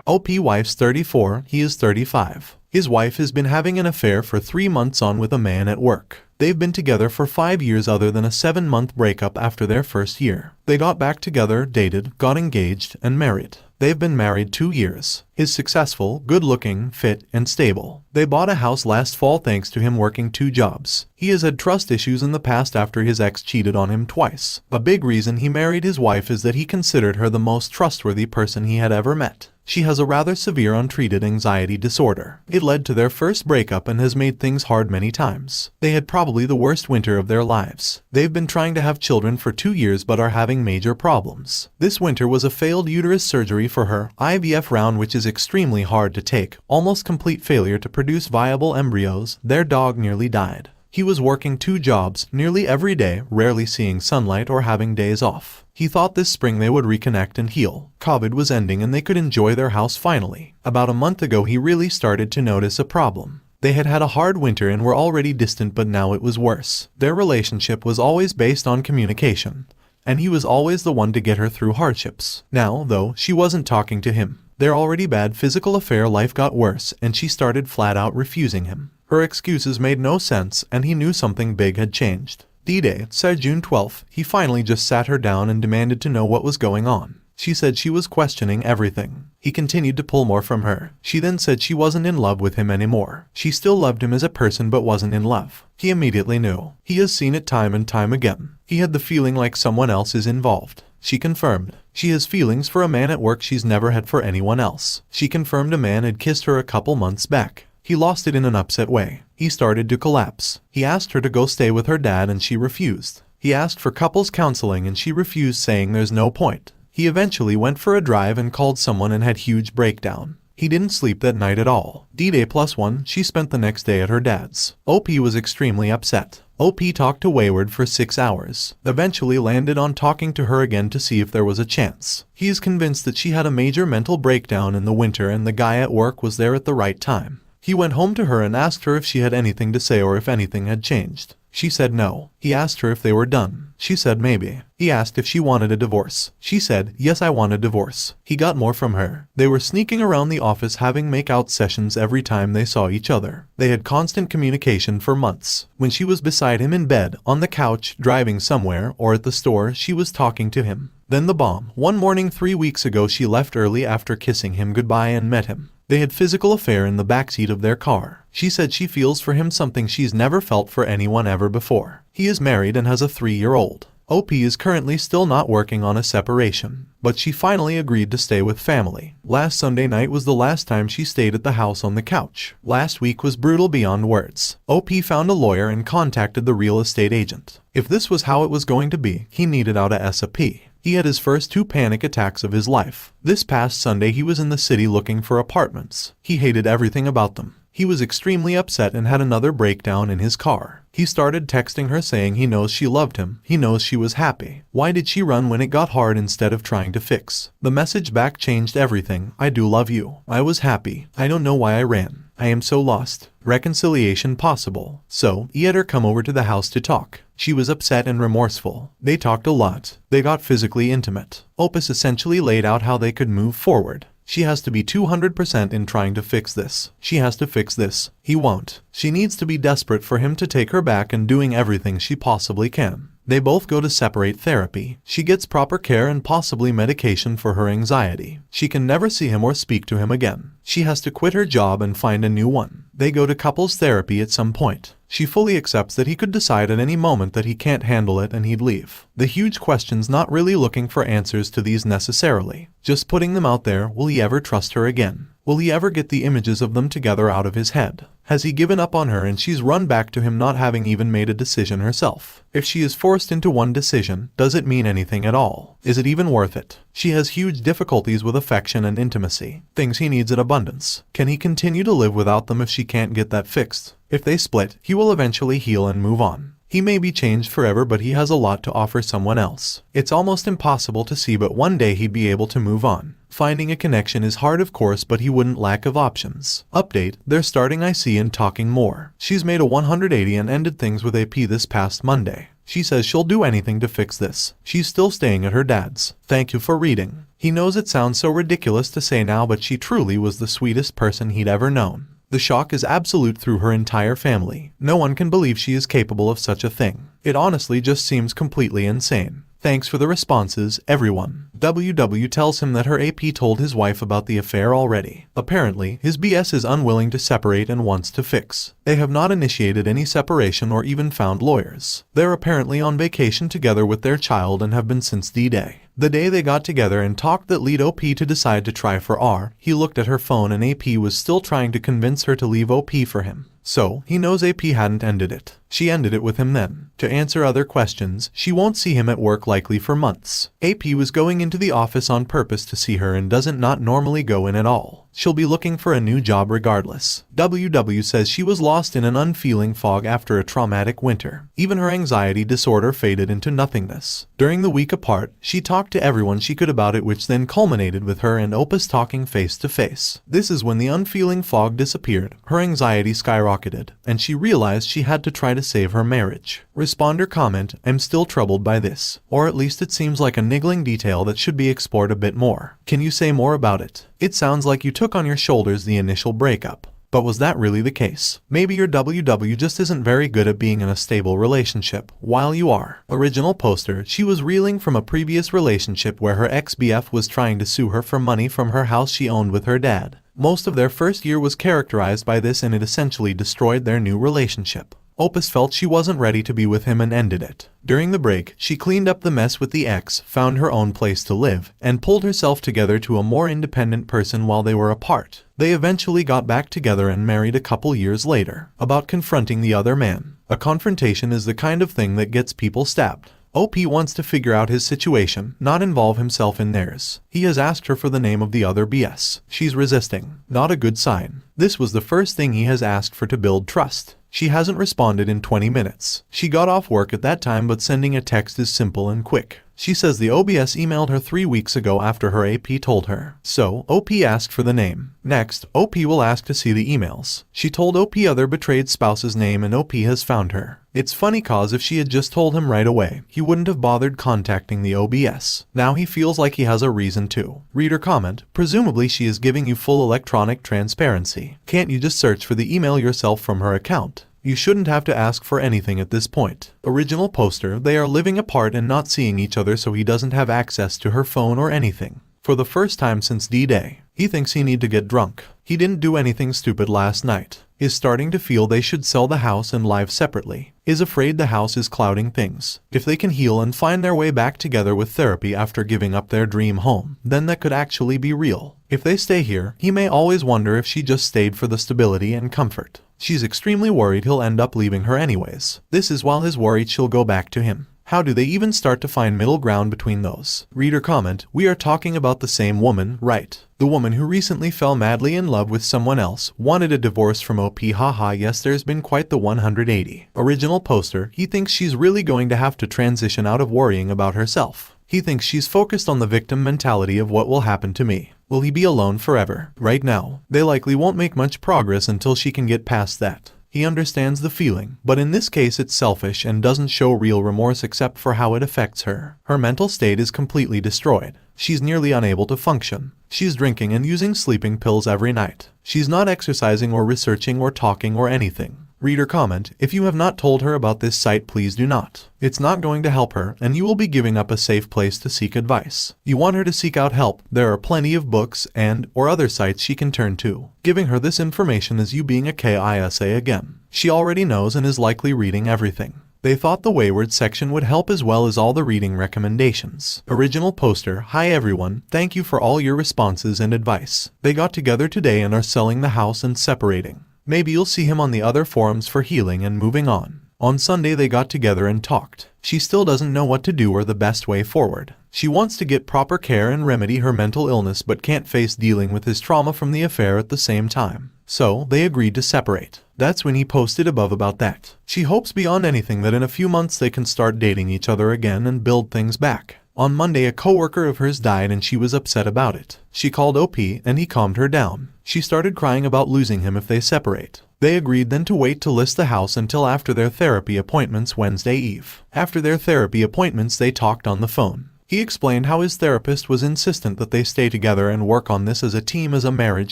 OP wife's 34, he is 35. His wife has been having an affair for 3 months on with a man at work. They've been together for 5 years other than a 7-month breakup after their first year. They got back together, dated, got engaged, and married. They've been married 2 years. He's successful, good-looking, fit, and stable. They bought a house last fall thanks to him working 2 jobs. He has had trust issues in the past after his ex cheated on him twice. A big reason he married his wife is that he considered her the most trustworthy person he had ever met. She has a rather severe untreated anxiety disorder. It led to their first breakup and has made things hard many times. They had probably the worst winter of their lives. They've been trying to have children for 2 years but are having major problems. This winter was a failed uterus surgery for her, IVF round, which is extremely hard to take, almost complete failure to produce viable embryos. Their dog nearly died. He was working 2 jobs, nearly every day, rarely seeing sunlight or having days off. He thought this spring they would reconnect and heal. COVID was ending and they could enjoy their house finally. About a month ago he really started to notice a problem. They had had a hard winter and were already distant, but now it was worse. Their relationship was always based on communication, and he was always the one to get her through hardships. Now, though, she wasn't talking to him. Their already bad physical affair life got worse and she started flat out refusing him. Her excuses made no sense and he knew something big had changed. D-Day, said June 12th, he finally just sat her down and demanded to know what was going on. She said she was questioning everything. He continued to pull more from her. She then said she wasn't in love with him anymore. She still loved him as a person but wasn't in love. He immediately knew. He has seen it time and time again. He had the feeling like someone else is involved. She confirmed. She has feelings for a man at work she's never had for anyone else. She confirmed a man had kissed her a couple months back. He lost it in an upset way. He started to collapse. He asked her to go stay with her dad and she refused. He asked for couples counseling and she refused, saying there's no point. He eventually went for a drive and called someone and had huge breakdown. He didn't sleep that night at all. D-Day +1, she spent the next day at her dad's. OP was extremely upset. OP talked to Wayward for 6 hours, eventually landed on talking to her again to see if there was a chance. He is convinced that she had a major mental breakdown in the winter and the guy at work was there at the right time. He went home to her and asked her if she had anything to say or if anything had changed. She said no. He asked her if they were done. She said maybe. He asked if she wanted a divorce. She said, yes, I want a divorce. He got more from her. They were sneaking around the office having make-out sessions every time they saw each other. They had constant communication for months. When she was beside him in bed, on the couch, driving somewhere, or at the store, she was talking to him. Then the bomb. One morning 3 weeks ago she left early after kissing him goodbye and met him. They had physical affair in the backseat of their car. She said she feels for him something she's never felt for anyone ever before. He is married and has a 3-year-old. OP is currently still not working on a separation, but she finally agreed to stay with family. Last Sunday night was the last time she stayed at the house on the couch. Last week was brutal beyond words. OP found a lawyer and contacted the real estate agent. If this was how it was going to be, he needed out of SAP. He had his first 2 panic attacks of his life. This past Sunday he was in the city looking for apartments. He hated everything about them. He was extremely upset and had another breakdown in his car. He started texting her saying he knows she loved him. He knows she was happy. Why did she run when it got hard instead of trying to fix? The message back changed everything. I do love you. I was happy. I don't know why I ran. I am so lost. Reconciliation possible. So, he had her come over to the house to talk. She was upset and remorseful. They talked a lot. They got physically intimate. Opus essentially laid out how they could move forward. She has to be 200% in trying to fix this. She has to fix this. He won't. She needs to be desperate for him to take her back and doing everything she possibly can. They both go to separate therapy. She gets proper care and possibly medication for her anxiety. She can never see him or speak to him again. She has to quit her job and find a new one. They go to couples therapy at some point. She fully accepts that he could decide at any moment that he can't handle it and he'd leave. The huge question's not really looking for answers to these necessarily. Just putting them out there. Will he ever trust her again? Will he ever get the images of them together out of his head? Has he given up on her and she's run back to him not having even made a decision herself? If she is forced into one decision, does it mean anything at all? Is it even worth it? She has huge difficulties with affection and intimacy, things he needs in abundance. Can he continue to live without them if she can't get that fixed? If they split, he will eventually heal and move on. He may be changed forever, but he has a lot to offer someone else. It's almost impossible to see, but one day he'd be able to move on. Finding a connection is hard, of course, but he wouldn't lack of options. Update, they're starting IC and talking more. She's made a 180 and ended things with AP this past Monday. She says she'll do anything to fix this. She's still staying at her dad's. Thank you for reading. He knows it sounds so ridiculous to say now, but she truly was the sweetest person he'd ever known. The shock is absolute through her entire family. No one can believe she is capable of such a thing. It honestly just seems completely insane. Thanks for the responses, everyone. WW tells him that her AP told his wife about the affair already. Apparently, his BS is unwilling to separate and wants to fix. They have not initiated any separation or even found lawyers. They're apparently on vacation together with their child and have been since D-Day. The day they got together and talked that lead OP to decide to try for R, he looked at her phone and AP was still trying to convince her to leave OP for him. So, he knows AP hadn't ended it. She ended it with him then. To answer other questions, she won't see him at work likely for months. AP was going into the office on purpose to see her and doesn't not normally go in at all. She'll be looking for a new job regardless. WW says she was lost in an unfeeling fog after a traumatic winter. Even her anxiety disorder faded into nothingness. During the week apart, she talked to everyone she could about it, which then culminated with her and Opus talking face to face. This is when the unfeeling fog disappeared, her anxiety skyrocketed, and she realized she had to try to save her marriage. Responder comment, I'm still troubled by this. Or at least it seems like a niggling detail that should be explored a bit more. Can you say more about it? It sounds like you took on your shoulders the initial breakup. But was that really the case? Maybe your WW just isn't very good at being in a stable relationship, while you are. Original poster, she was reeling from a previous relationship where her ex-BF was trying to sue her for money from her house she owned with her dad. Most of their first year was characterized by this and it essentially destroyed their new relationship. Opus felt she wasn't ready to be with him and ended it. During the break, she cleaned up the mess with the ex, found her own place to live, and pulled herself together to a more independent person while they were apart. They eventually got back together and married a couple years later. About confronting the other man. A confrontation is the kind of thing that gets people stabbed. OP wants to figure out his situation, not involve himself in theirs. He has asked her for the name of the other BS. She's resisting. Not a good sign. This was the first thing he has asked for to build trust. She hasn't responded in 20 minutes. She got off work at that time, but sending a text is simple and quick. She says the OBS emailed her 3 weeks ago after her AP told her. So, OP asked for the name. Next, OP will ask to see the emails. She told OP other betrayed spouse's name and OP has found her. It's funny cause if she had just told him right away, he wouldn't have bothered contacting the OBS. Now he feels like he has a reason to. Reader comment, presumably she is giving you full electronic transparency. Can't you just search for the email yourself from her account? You shouldn't have to ask for anything at this point. Original poster, they are living apart and not seeing each other, so he doesn't have access to her phone or anything. For the first time since D-Day, he thinks he need to get drunk. He didn't do anything stupid last night. Is starting to feel they should sell the house and live separately. Is afraid the house is clouding things. If they can heal and find their way back together with therapy after giving up their dream home, then that could actually be real. If they stay here, he may always wonder if she just stayed for the stability and comfort. She's extremely worried he'll end up leaving her anyways. This is while he's worried she'll go back to him. How do they even start to find middle ground between those? Reader comment, we are talking about the same woman, right? The woman who recently fell madly in love with someone else, wanted a divorce from OP, haha, yes, there's been quite the 180. Original poster, he thinks she's really going to have to transition out of worrying about herself. He thinks she's focused on the victim mentality of what will happen to me. Will he be alone forever? Right now, they likely won't make much progress until she can get past that. He understands the feeling, but in this case it's selfish and doesn't show real remorse except for how it affects her. Her mental state is completely destroyed. She's nearly unable to function. She's drinking and using sleeping pills every night. She's not exercising or researching or talking or anything. Reader comment, if you have not told her about this site, please do not. It's not going to help her, and you will be giving up a safe place to seek advice. You want her to seek out help. There are plenty of books or other sites she can turn to. Giving her this information is you being a KISA again. She already knows and is likely reading everything. They thought the Wayward section would help as well as all the reading recommendations. Original poster, hi everyone, thank you for all your responses and advice. They got together today and are selling the house and separating. Maybe you'll see him on the other forums for healing and moving on. On Sunday they got together and talked. She still doesn't know what to do or the best way forward. She wants to get proper care and remedy her mental illness but can't face dealing with his trauma from the affair at the same time. So, they agreed to separate. That's when he posted above about that. She hopes beyond anything that in a few months they can start dating each other again and build things back. On Monday a coworker of hers died and she was upset about it. She called OP and he calmed her down. She started crying about losing him if they separate. They agreed then to wait to list the house until after their therapy appointments Wednesday eve. After their therapy appointments they talked on the phone. He explained how his therapist was insistent that they stay together and work on this as a team as a marriage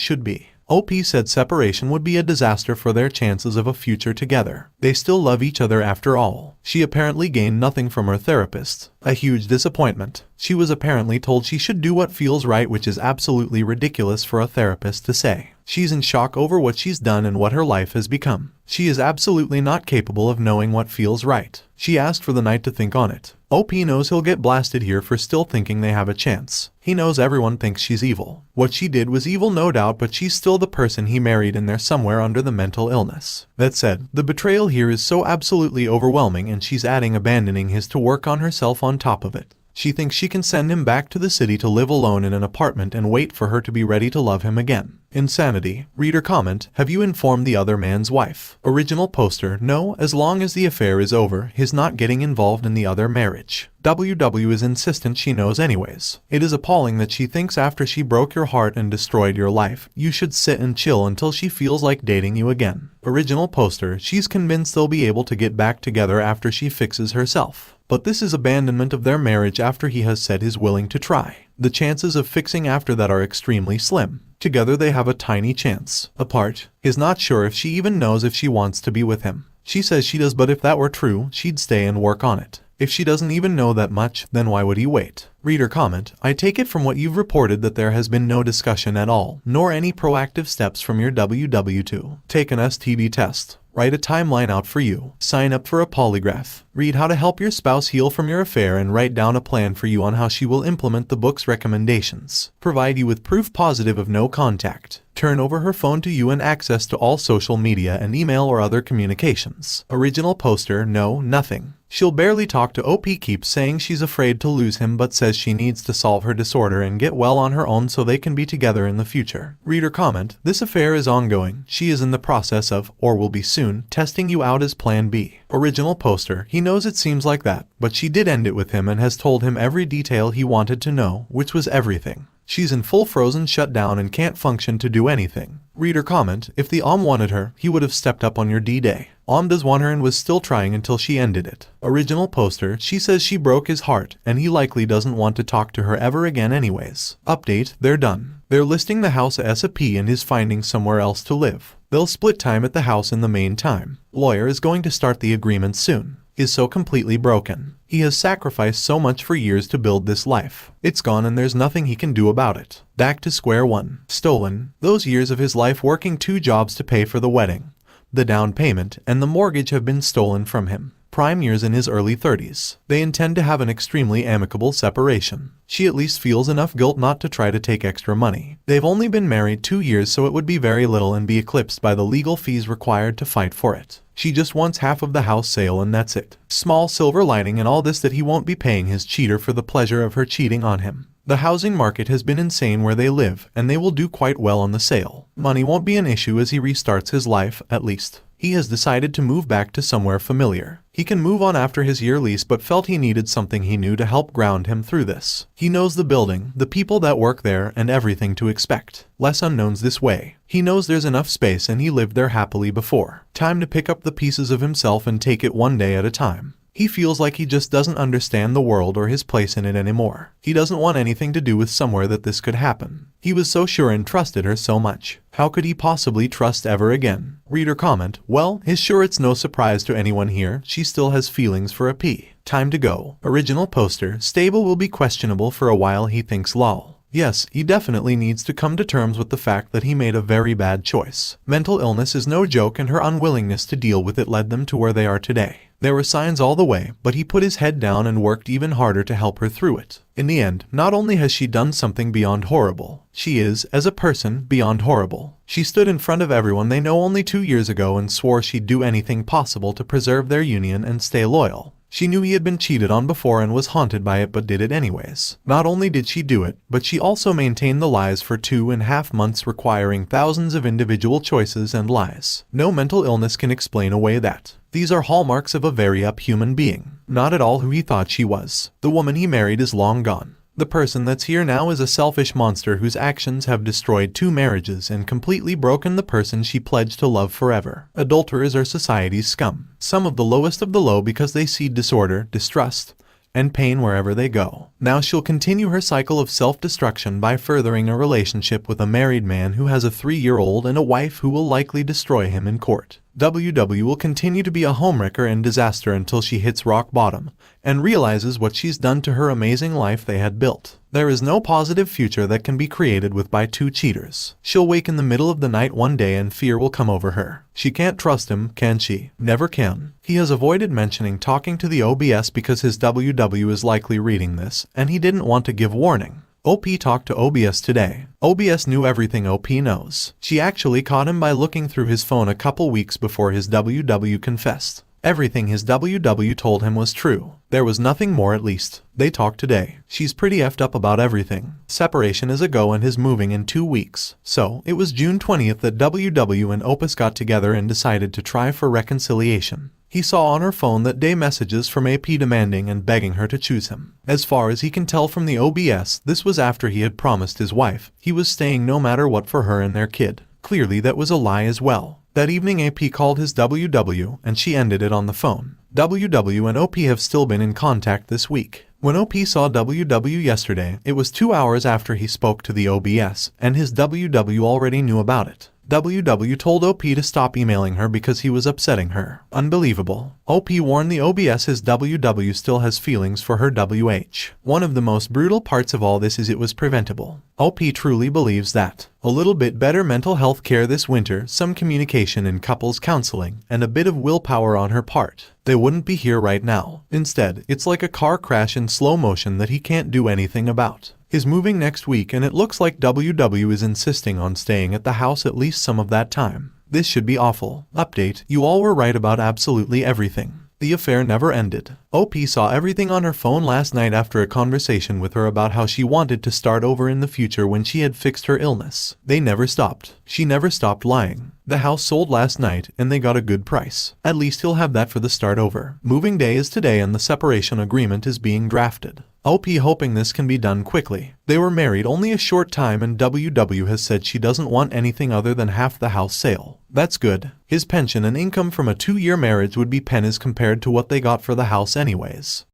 should be. OP said separation would be a disaster for their chances of a future together. They still love each other after all. She apparently gained nothing from her therapist. A huge disappointment. She was apparently told she should do what feels right, which is absolutely ridiculous for a therapist to say. She's in shock over what she's done and what her life has become. She is absolutely not capable of knowing what feels right. She asked for the night to think on it. OP knows he'll get blasted here for still thinking they have a chance. He knows everyone thinks she's evil. What she did was evil, no doubt, but she's still the person he married and they're somewhere under the mental illness. That said, the betrayal here is so absolutely overwhelming and she's adding abandoning his to work on herself on top of it. She thinks she can send him back to the city to live alone in an apartment and wait for her to be ready to love him again. Insanity. Reader comment, have you informed the other man's wife? Original poster, no, as long as the affair is over, he's not getting involved in the other marriage. WW is insistent she knows anyways. It is appalling that she thinks after she broke your heart and destroyed your life, you should sit and chill until she feels like dating you again. Original poster, she's convinced they'll be able to get back together after she fixes herself. But this is abandonment of their marriage after he has said he's willing to try. The chances of fixing after that are extremely slim. Together they have a tiny chance. Apart, he's not sure if she even knows if she wants to be with him. She says she does, but if that were true, she'd stay and work on it. If she doesn't even know that much, then why would he wait? Reader comment, I take it from what you've reported that there has been no discussion at all, nor any proactive steps from your WW to take an STD test. Write a timeline out for you. Sign up for a polygraph. Read how to help your spouse heal from your affair and write down a plan for you on how she will implement the book's recommendations. Provide you with proof positive of no contact. Turn over her phone to you and access to all social media and email or other communications. Original poster, no, nothing. She'll barely talk to OP, keeps saying she's afraid to lose him but says she needs to solve her disorder and get well on her own so they can be together in the future. Reader comment, this affair is ongoing. She is in the process of, or will be soon, testing you out as plan B. Original poster, he knows it seems like that, but she did end it with him and has told him every detail he wanted to know, which was everything. She's in full frozen shutdown and can't function to do anything. Reader comment, if the wanted her, he would have stepped up on your D-Day. Does want her and was still trying until she ended it. Original poster, she says she broke his heart, and he likely doesn't want to talk to her ever again anyways. Update, they're done. They're listing the house as a P and is finding somewhere else to live. They'll split time at the house in the meantime. Lawyer is going to start the agreement soon. Is so completely broken. He has sacrificed so much for years to build this life. It's gone and there's nothing he can do about it. Back to square one. Stolen. Those years of his life working 2 jobs to pay for the wedding, the down payment, and the mortgage have been stolen from him. Prime years in his early 30s. They intend to have an extremely amicable separation. She at least feels enough guilt not to try to take extra money. They've only been married 2 years, so it would be very little and be eclipsed by the legal fees required to fight for it. She just wants half of the house sale and that's it. Small silver lining in all this that he won't be paying his cheater for the pleasure of her cheating on him. The housing market has been insane where they live, and they will do quite well on the sale. Money won't be an issue as he restarts his life, at least. He has decided to move back to somewhere familiar. He can move on after his year lease but felt he needed something he knew to help ground him through this. He knows the building, the people that work there, and everything to expect. Less unknowns this way. He knows there's enough space and he lived there happily before. Time to pick up the pieces of himself and take it one day at a time. He feels like he just doesn't understand the world or his place in it anymore. He doesn't want anything to do with somewhere that this could happen. He was so sure and trusted her so much. How could he possibly trust ever again? Reader comment, well, he's sure it's no surprise to anyone here. She still has feelings for a P. Time to go. Original poster, stable will be questionable for a while, he thinks, lol. Yes, he definitely needs to come to terms with the fact that he made a very bad choice. Mental illness is no joke and her unwillingness to deal with it led them to where they are today. There were signs all the way, but he put his head down and worked even harder to help her through it. In the end, not only has she done something beyond horrible, she is, as a person, beyond horrible. She stood in front of everyone they know only 2 years ago and swore she'd do anything possible to preserve their union and stay loyal. She knew he had been cheated on before and was haunted by it but did it anyways. Not only did she do it, but she also maintained the lies for 2.5 months, requiring thousands of individual choices and lies. No mental illness can explain away that. These are hallmarks of a very up human being. Not at all who he thought she was. The woman he married is long gone. The person that's here now is a selfish monster whose actions have destroyed 2 marriages and completely broken the person she pledged to love forever. Adulterers are society's scum. Some of the lowest of the low because they seed disorder, distrust, and pain wherever they go. Now she'll continue her cycle of self-destruction by furthering a relationship with a married man who has a 3-year-old and a wife who will likely destroy him in court. WW will continue to be a homewrecker and disaster until she hits rock bottom and realizes what she's done to her amazing life they had built. There is no positive future that can be created by two cheaters. She'll wake in the middle of the night one day and fear will come over her. She can't trust him, can she? Never can. He has avoided mentioning talking to the OBS because his WW is likely reading this, and he didn't want to give warning. OP talked to OBS today. OBS knew everything OP knows. She actually caught him by looking through his phone a couple weeks before his WW confessed. Everything his WW told him was true. There was nothing more, at least. They talked today. She's pretty effed up about everything. Separation is a go and his moving in 2 weeks. So, it was June 20th that WW and Opus got together and decided to try for reconciliation. He saw on her phone that day messages from AP demanding and begging her to choose him. As far as he can tell from the OBS, this was after he had promised his wife he was staying no matter what for her and their kid. Clearly that was a lie as well. That evening AP called his WW and she ended it on the phone. WW and OP have still been in contact this week. When OP saw WW yesterday, it was 2 hours after he spoke to the OBS, and his WW already knew about it. WW told OP to stop emailing her because he was upsetting her. Unbelievable. OP warned the OBS his WW still has feelings for her WH. One of the most brutal parts of all this is it was preventable. OP truly believes that. A little bit better mental health care this winter, some communication in couples counseling, and a bit of willpower on her part. They wouldn't be here right now. Instead, it's like a car crash in slow motion that he can't do anything about. He's moving next week and it looks like WW is insisting on staying at the house at least some of that time. This should be awful. Update: you all were right about absolutely everything. The affair never ended. OP saw everything on her phone last night after a conversation with her about how she wanted to start over in the future when she had fixed her illness. They never stopped. She never stopped lying. The house sold last night and they got a good price. At least he'll have that for the start over. Moving day is today and the separation agreement is being drafted. OP hoping this can be done quickly. They were married only a short time and WW has said she doesn't want anything other than half the house sale. That's good. His pension and income from a 2-year marriage would be pennies compared to what they got for the house anyways.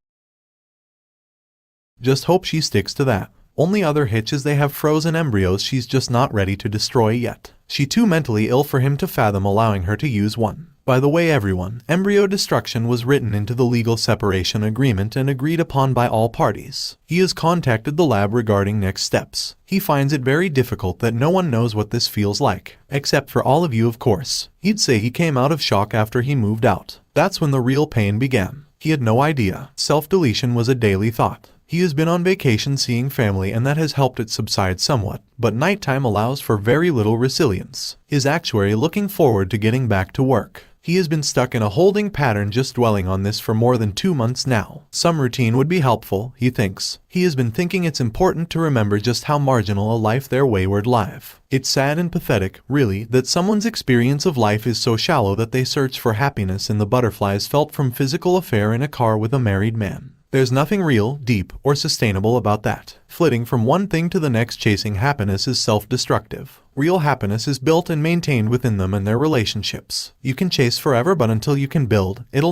Just hope she sticks to that. Only other hitch is they have frozen embryos she's just not ready to destroy yet. She's too mentally ill for him to fathom allowing her to use one. By the way everyone, embryo destruction was written into the legal separation agreement and agreed upon by all parties. He has contacted the lab regarding next steps. He finds it very difficult that no one knows what this feels like. Except for all of you of course. He'd say he came out of shock after he moved out. That's when the real pain began. He had no idea. Self-deletion was a daily thought. He has been on vacation seeing family and that has helped it subside somewhat, but nighttime allows for very little resilience. His actuary looking forward to getting back to work. He has been stuck in a holding pattern just dwelling on this for more than 2 months now. Some routine would be helpful, he thinks. He has been thinking it's important to remember just how marginal a life their wayward life. It's sad and pathetic, really, that someone's experience of life is so shallow that they search for happiness in the butterflies felt from physical affair in a car with a married man. There's nothing real, deep, or sustainable about that. Flitting from one thing to the next chasing happiness is self-destructive. Real happiness is built and maintained within them and their relationships. You can chase forever, but until you can build, it'll